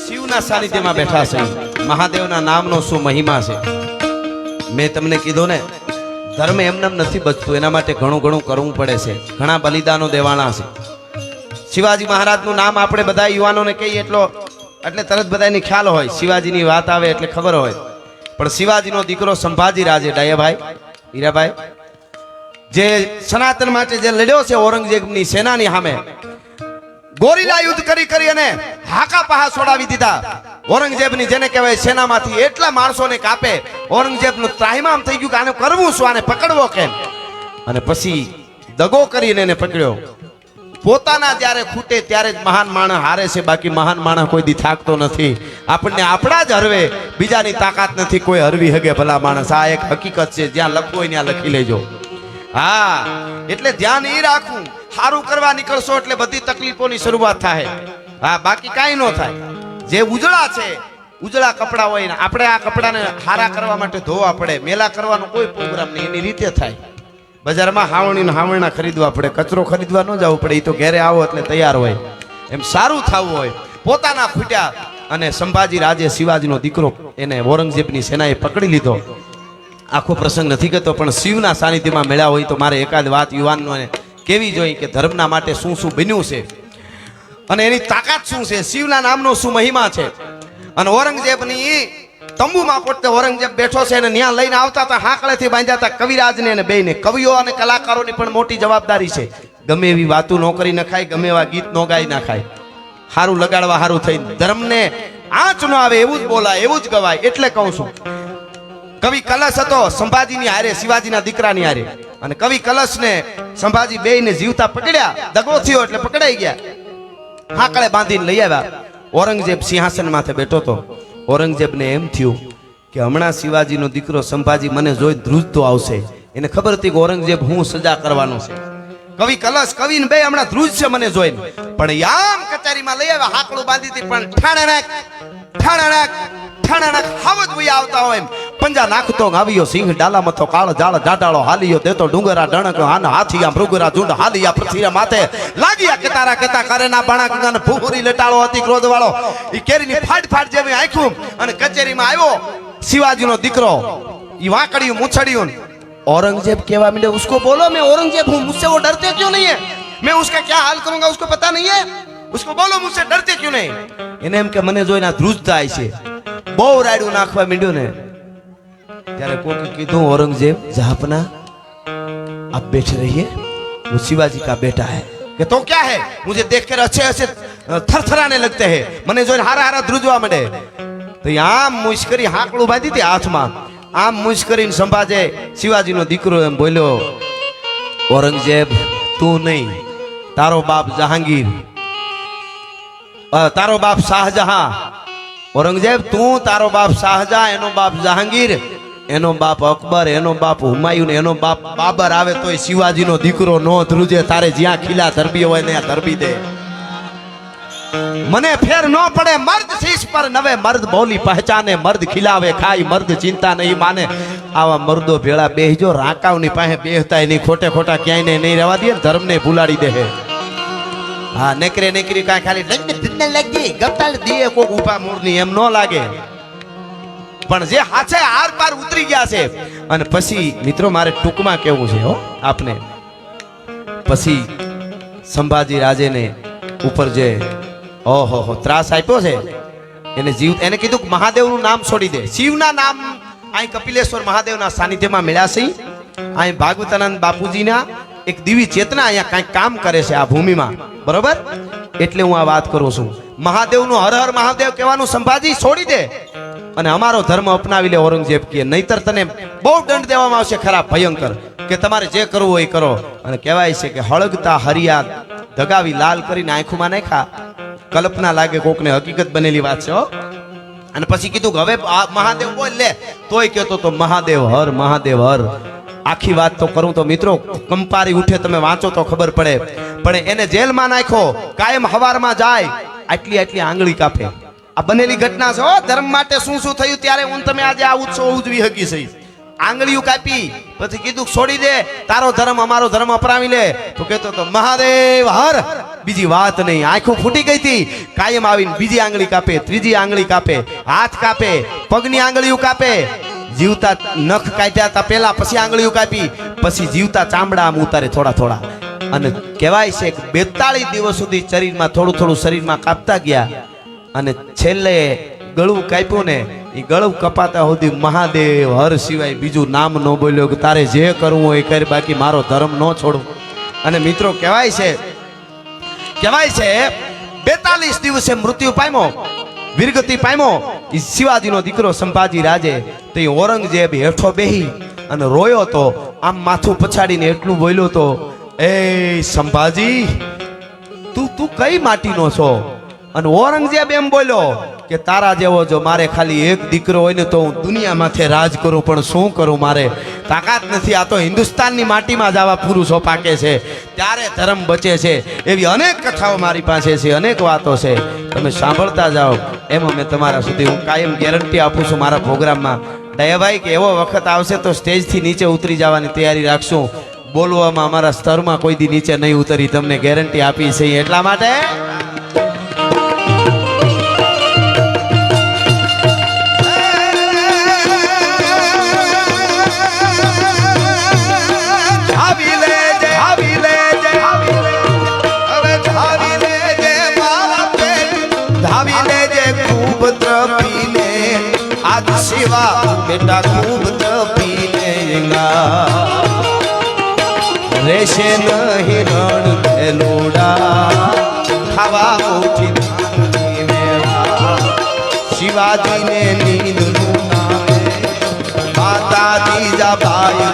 શિવના સાનિધ્યમાં બેઠા છે. મહાદેવના નામનો શું મહિમા છે. મેં તમને કીધું ને, ધર્મ એમને નથી બચતું, એના માટે ઘણું ઘણું કરવું પડે છે, ઘણા બલિદાનો દેવાના છે. શિવાજી મહારાજનું નામ આપણે બધા યુવાનોને કહીએ એટલે તરત બધાની ખ્યાલ હોય, શિવાજીની વાત આવે એટલે ખબર હોય. પણ શિવાજીનો દીકરો સંભાજી રાજે ડાયાભાઈ હીરાભાઈ, જે સનાતન માટે જે લડ્યો છે ઔરંગઝેબની સેનાની સામે, ગોરીલા યુદ્ધ કરી અને હાકા પહા છોડાવી દીધા ઔરંગઝેબની, જેને કહેવાય સેનામાંથી એટલા માણસોને કાપે. ઔરંગઝેબનું ત્રાહિમામ થઈ ગયું કે આને કરવું શું, આને પકડવો કેમ. અને પછી દગો કરીને એને પકડ્યો. પોતાના જ્યારે ખૂટે ત્યારે જ મહાન માણસ હારે છે, બાકી મહાન માણસ કોઈ દી થાકતો નથી. આપણને આપણા જ હરવે, બીજાની તાકાત નથી કોઈ હરવી હગે ભલા માણસ. આ એક હકીકત છે, જ્યાં લખવું હોય ત્યાં લખી લેજો. હા, એટલે ધ્યાન એ રાખવું, સારું કરવા નીકળશો એટલે બધી તકલીફોની શરૂઆત થાય. હા, બાકી કાંઈ ન થાય. જે ઉજળા છે, ઉજળા કપડા હોય ને, આપણે આ કપડાને હારા કરવા માટે ધોવા પડે. મેલા કરવાનો કોઈ પ્રોગ્રામ નહીં, એની રીતે થાય. બજારમાં હાવણા ખરીદવા પડે, કચરો ખરીદવા ન જવું પડે. એ તો ઘરે આવો એટલે તૈયાર હોય. એમ સારું થવું હોય. પોતાના ખૂટ્યા અને સંભાજી રાજે શિવાજીનો દીકરો એને ઔરંગઝેબની સેનાએ પકડી લીધો. આખો પ્રસંગ નથી કહેતો, પણ શિવના સાનિધ્યમાં મળ્યા હોય તો મારે એકાદ વાત યુવાનોને કેવી જોઈએ કે ધર્મના માટે શું શું બન્યું છે અને એની તાકાત શું છે, શિવના નામનો શું મહિમા છે. અને ઔરંગઝેબની તંબુમાં પોતે ઔરંગઝેબ બેઠો છે અને ત્યાં લઈને આવતા હતા, હાંકળેથી બાંધ્યા હતા કવિરાજને અને બેયને. કવિઓ અને કલાકારોની પણ મોટી જવાબદારી છે. ગમે એવી વાતો ન કરી નખાય, ગમે એવા ગીત ન ગાઈ નાખાય. સારું લગાડવા સારું થઈ, ધર્મને આંચ ન આવે એવું જ બોલાય, એવું જ ગવાય. એટલે કહું છું, કવિ કલશ હતો સંભાજીની હારે, શિવાજીના દીકરાની હારે. અને કવિ કલશને સંભાજી બેયને જીવતા પકડ્યા. દગો થયો એટલે પકડાઈ ગયા, હાંકળે બાંધીને લઈ આવ્યા. ઔરંગઝેબ સિંહાસન માથે બેઠો હતો. ઔરંગઝેબને એમ થયું કે હમણાં શિવાજીનો દીકરો સંભાજી મને જોઈ ધ્રુજતો આવશે. એને ખબર હતી કે ઔરંગઝેબ હું સજા કરવાનો છે. કવિ કલશ કવિને બે હમણાં ધ્રુજ છે મને જોઈને. પણ યામ કચેરીમાં લઈ આવ્યા, હાકડું બાંધી હતી, પણ ઠાણાક હાવજ ભૂયા આવતા હોય એમ પંજા નાખતો આવ્યો સિંહ ડાલા મથો કાળ જાળ જાડાળો હાલિયો દેતો ડુંગરા ડણક હાન હાથિયા મૃગરા ઝુંડ હાલિયા પૃથ્વીના માથે લાગ્યા કેતારા કેતા કરેના બાણા ગંગન ફૂફુરી લેટાળો હતી ક્રોધ વાળો. ઈ કેરીની ફાટ જેવી આંખું અને કચેરીમાં આવ્યો શિવાજીનો દીકરો. ઈ વાંકડિયું મૂછડિયું. औरंगजेब कहवा मिले, उसको बोलो मैं औरंगजेब हूँ, मुझसे वो डरते क्यों नहीं है, मैं उसका क्या हाल करूंगा उसको पता नहीं है, उसको बोलो मुझसे डरते क्यों नहीं. એને એમ કે મને જોઈને ધ્રુજતા છે. બહુ રાડું નાખવા માંડ્યો ને ત્યારે કોકે કીધું, औरंगजेब जहापना आप बैठे रहिए, वो शिवाजी का बेटा है. कि तो क्या है, मुझे देखकर अच्छे अच्छे थरथराने लगते हैं. મને જોઈને હારા ધ્રુજવા માંડે. તો આમ મુશ્કરી હાકડું બાંધી હતી હાથમાં. આમ મુશ કરીને સંભાજે શિવાજીનો દીકરો એમ બોલ્યો, औरंगजेब તું નહીં, તારો બાપ જહાંગીર, તારો બાપ શાહજહાં. औरंगजेब તું, તારો બાપ શાહજહાં, એનો બાપ જહાંગીર, એનો બાપ અકબર, એનો બાપ હુમાયુન, એનો બાપ બાબર આવે તોય શિવાજીનો દીકરો નો ધ્રુજે. તારે જ્યાં ખીલા ધરબી હોય ને ત્યાં ધરબી દે. મને ફેર ન પડે, મર્દ શીશ પર નવે મર્દ બોલી પહેચાને, મર્દ ખીલાવે ખાઈ મર્દ ચિંતા નહીં માને. આવા મર્દો ભેળા બેહજો, રાકાવની પાસે બેહતા નહીં, ખોટે ખોટા ક્યાંય નહીં રહેવા દે, ધર્મને ભૂલાડી દે. હા, નેકરી કાંઈ ખાલી લાગી ગપતાલ દીએ કોક ઉભા મૂળની એમ ન લાગે. પણ જે હાથે આર પાર ઉતરી ગયા છે. અને પછી મિત્રો મારે ટૂંકમાં કેવું છે હો આપને, પછી સંભાજી રાજેને ઉપર જે ઓહો ત્રાસ આપ્યો છે એને એને કીધું કે મહાદેવનું નામ છોડી દે. શિવના નામ અહીં કપિલેશ્વર મહાદેવના સાનિધ્યમાં મળ્યા છે. અહીં ભાગવતાનંદ બાપુજીના એક દિવ્ય ચેતના અહીંયા કંઈક કામ કરે છે આ ભૂમિમાં, બરોબર. એટલે હું આ વાત કરું છું. મહાદેવનું હર હર મહાદેવ કહેવાનું સંભાજી છોડી દે અને અમારો ધર્મ અપનાવી લે. औरंगजेब કે નહીતર તને બહુ દંડ દેવામાં આવશે ખરા ભયંકર, કે તમારે જે કરવું હોય કરો. અને કહેવાય છે કે હળગતા હરિયા ધગાવી લાલ કરીને આંખોમાં નાખ્યા. કલ્પના લાગે કોકને, હકીકત બનેલી વાત છે. અને પછી કીધું કે હવે મહાદેવ બોલ લે, તોય કહેતો તો મહાદેવ હર મહાદેવ હર. આખી વાત તો કરું તો મિત્રો કંપારી ઉઠે, તમે વાંચો તો ખબર પડે. પણ એને જેલમાં નાખ્યો, કાયમ હવારમાં જાય, આટલી આંગળી કાપે. આ બનેલી ઘટના છે. ધર્મ માટે શું શું થયું ત્યારે હું તમે આજે આ ઉત્સવ ઉજવી શકી છે. આંગળીઓ કાપી, પછી કીધું છોડી દે, તારો ધર્મ અમારો ધર્મ અપનાવી લે. તો કહેતો તો મહાદેવ હર બીજી વાત નહીં. આંખો ફૂટી ગઈ હતી, કાયમ આવીને બીજી આંગળી કાપે, ત્રીજી આંગળી કાપે, હાથ કાપે, પગની આંગળીઓ કાપે. જીવતા નખ કાઢ્યા હતા પેલા, પછી આંગળીઓ કાપી, પછી જીવતા ચામડા આમ ઉતારે થોડા થોડા. અને કહેવાય છે કે 42 દિવસ સુધી શરીરમાં થોડું થોડું શરીરમાં કાપતા ગયા અને છેલ્લે ગળું કાપ્યું ને, એ ગળું કપાતા સુધી મહાદેવ હર સિવાય બીજું નામ ન બોલ્યો કે તારે જે કરવું હોય એ કર, બાકી મારો ધર્મ ન છોડું. અને મિત્રો કહેવાય છે 42 દિવસે મૃત્યુ પામ્યો, વીરગતિ પામ્યો. એ શિવાજીનો દીકરો સંભાજી રાજે તો એ ઔરંગઝેબ હેઠો બેહી અને રોયો તો, આમ માથું પછાડીને એટલું બોલ્યો તો, એ સંભાજી તું કઈ માટીનો છો? અને ઔરંગઝેબ એમ બોલ્યો કે તારા જેવો જો મારે ખાલી એક દીકરો હોય ને તો હું દુનિયા માથે રાજ કરું, પણ શું કરું, મારે તાકાત નથી. આ તો હિન્દુસ્તાનની માટીમાં જ આવા પુરુષો પાકે છે, ત્યારે ધર્મ બચે છે. એવી અનેક કથાઓ મારી પાસે છે, અનેક વાતો છે, તમે સાંભળતા જાઓ. એમાં મેં તમારા સુધી હું કાયમ ગેરંટી આપું છું મારા પ્રોગ્રામમાં. દયાભાઈ કે એવો વખત આવશે તો સ્ટેજથી નીચે ઉતરી જવાની તૈયારી રાખશું. બોલવામાં અમારા સ્તરમાં કોઈ દી નીચે નહીં ઉતરી, તમને ગેરંટી આપી છે. એટલા માટે શિવા બેટા ખૂબ તપી લેગા, રેશે નહીં રણ ભેલુડા, ખાવા ઉઠી મેળા. શિવાજીને નીંદ નામે માતા દીજા ભાઈ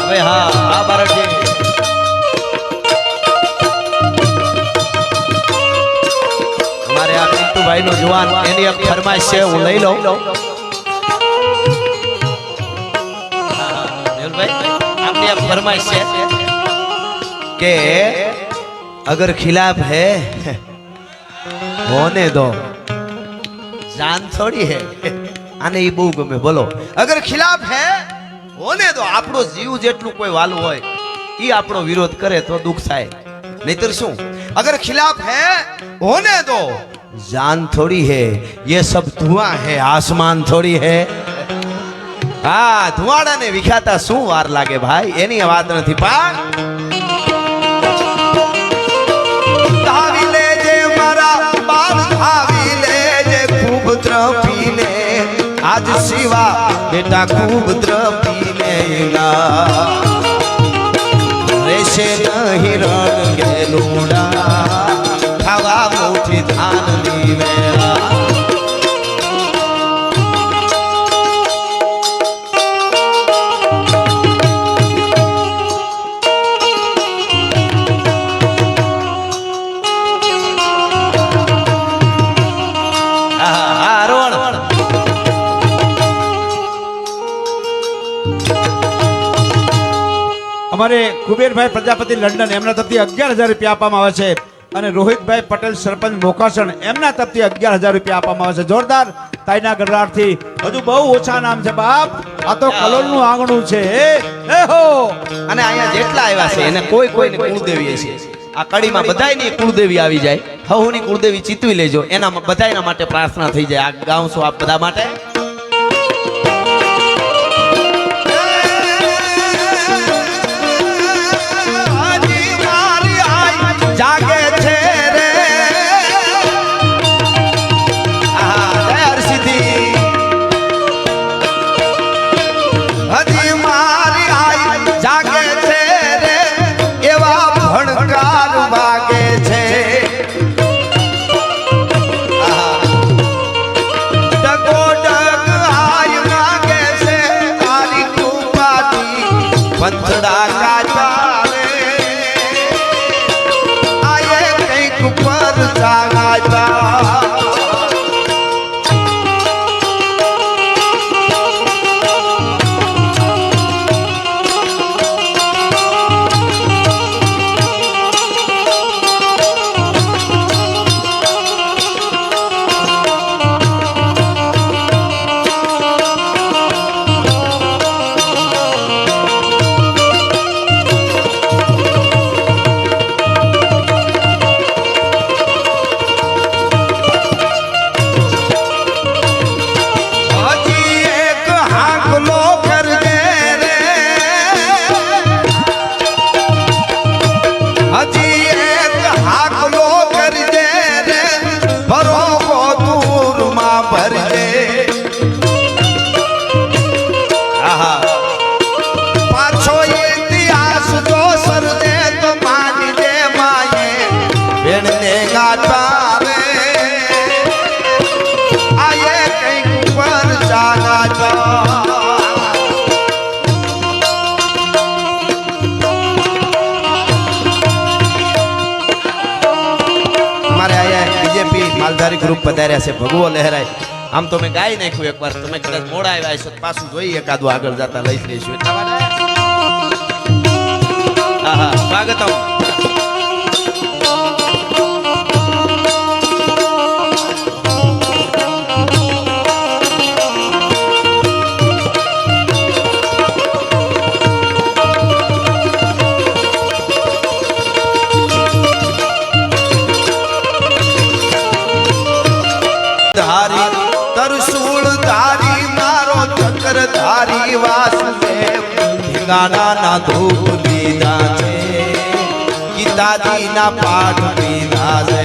હવે હા આ બાળક ભાઈ નો જુવાન એની એક ફરમાઈશ છે, હું લઈ લઉં. આપની એક ફરમાઈશ છે કે અગર ખિલાફ है होने दो, जान थोड़ी है. આને ઈ બહુ ગમે. બોલો, અગર ખિલાફ है होने दो. આપણો જીવ જેટલું કોઈ વાલું હોય ઈ આપણો વિરોધ કરે તો દુઃખ થાય, નહીતર શું? અગર ખિલાફ है होने दो, जान थोड़ी है, ये सब धुआं है, आसमान थोड़ी है. हाँ, धुआड़ा ने विखाता શું વાર લાગે ભાઈ, એની વાત નથી. પણ ધાવી લેજે મારા બાપ, ધાવી લેજે ખૂબ દ્રપીને, આજ શિવા બેટા ખૂબ દ્રપીને ગા, રેશે નહીં રણ ગેલુડા, ખાવા મુઠી ધાન લીવેલા. અમારે કુબેરભાઈ પ્રજાપતિ લંડન એમના તરફથી 11,000 રૂપિયા આપવામાં આવે છે, અને રોહિતભાઈ પટેલ સરપંચ મોકાસણ એમના તરફથી 11,000 રૂપિયા આપવામાં આવે છે. જોરદાર તાઈના ગરડાથી. હજુ બહુ ઓછા નામ છે બાપ, આ તો કલોલનું આંગણું છે. એ હો, અને અહીંયા જેટલા આવ્યા છે એને કોઈ કોઈને કુળદેવી છે. આ કડીમાં બધાયની કુળદેવી આવી જાય. હવની કુળદેવી ચિતવી લેજો, એના બધાયના માટે પ્રાર્થના થઈ જાય. આ ગાઉં છું આપ બધા માટે. જાગે છે રે હરસિદ્ધિ, હજી મારી આઈ જાગે છે રે, એવા ભણકાર વાગે છે. ડગો ડગ આઈ માગે છે, તારી કૃપાથી પંથડા કાચા ઉપર જાગા. નામધારી ગ્રુપ પધાર્યા છે ભગવો લહેરાય. આમ તો મેં ગાઈ નાખ્યું એકવાર, તમે કદાચ મોડા આવ્યા હશો તો પાછું જોઈ એકાદું આગળ જતા લઈ જ લઈશું. એટલા માટે આહા, સ્વાગતમ. ધારી તરસૂળ ધારી મારો ચક્ર ધારી વાસુદેવ ઢીંગાણાના ધૂપ લીધા છે, ગીતાજીના પાઠ લીધા છે.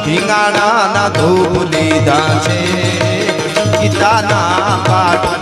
ઢીંગાણાના ધૂપ લીધા છે, ગીતાના પાઠ